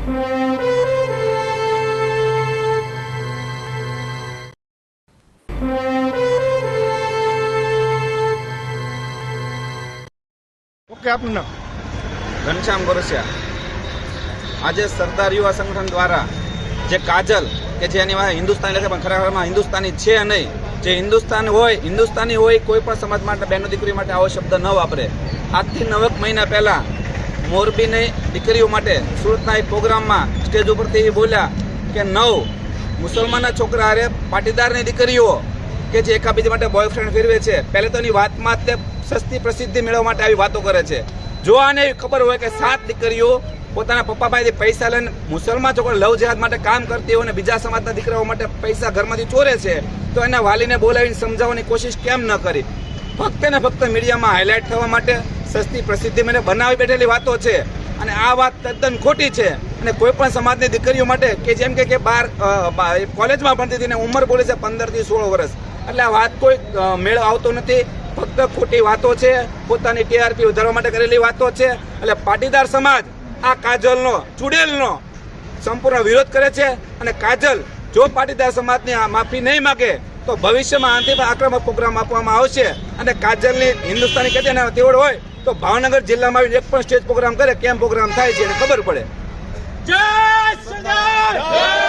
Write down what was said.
Okay, આપનું નામ? ઘનશ્યામ ગોરસિયા। આજે સરદાર યુવા સંગઠન દ્વારા જે કાજલ કે જે એની વાત હિન્દુસ્તાની લખે પણ ખરેખરમાં હિન્દુસ્તાની છે નહીં, જે હિન્દુસ્તાની હોય કોઈ પણ સમાજ માટે બહેનો દીકરીઓ માટે આવો શબ્દ ન વાપરે। આજથી 9 મહિના પહેલાં મોરબીની દીકરીઓ માટે સુરતના એક પ્રોગ્રામમાં સ્ટેજ ઉપરથી એ બોલ્યા કે 9 મુસલમાનના છોકરા હારે પાટીદારની દીકરીઓ કે જે એકાબીજા માટે બોયફ્રેન્ડ ફેરવે છે, પહેલે તો એની વાતમાં તે સસ્તી પ્રસિદ્ધિ મેળવવા માટે આવી વાતો કરે છે। જો આને ખબર હોય કે 7 દીકરીઓ પોતાના પપ્પા પાસેથી પૈસા લઈને મુસલમાન છોકરા લવ જેહાદ માટે કામ કરતી હોય અને બીજા સમાજના દીકરાઓ માટે પૈસા ઘરમાંથી ચોરે છે, તો એના વાલીને બોલાવીને સમજાવવાની કોશિશ કેમ ન કરી? ફક્ત ને ફક્ત મીડિયામાં હાઇલાઇટ થવા માટે સસ્તી પ્રસિદ્ધિ મને બનાવી બેઠેલી વાતો છે અને આ વાત તદ્દન ખોટી છે। અને કોઈ પણ સમાજની દીકરીઓ માટે કે જેમ કે બહાર કોલેજમાં ભણતી હતી ને ઉંમર બોલે છે 15 થી 16 વર્ષ, એટલે આ વાત કોઈ મેળ આવતો નથી। ફક્ત ખોટી વાતો છે, પોતાની ટીઆરપી વધારવા માટે કરેલી વાતો છે। એટલે પાટીદાર સમાજ આ કાજલનો ચુડેલનો સંપૂર્ણ વિરોધ કરે છે અને કાજલ જો પાટીદાર સમાજની માફી નહીં માગે તો ભવિષ્યમાં આનાથી પણ આક્રમક પ્રોગ્રામ આપવામાં આવશે અને કાજલની હિન્દુસ્તાની કે તેના તેવડ હોય તો ભાવનગર જિલ્લામાં એક પણ સ્ટેજ પ્રોગ્રામ કરે કેમ પ્રોગ્રામ થાય છે એને ખબર પડે। જય સરદાર!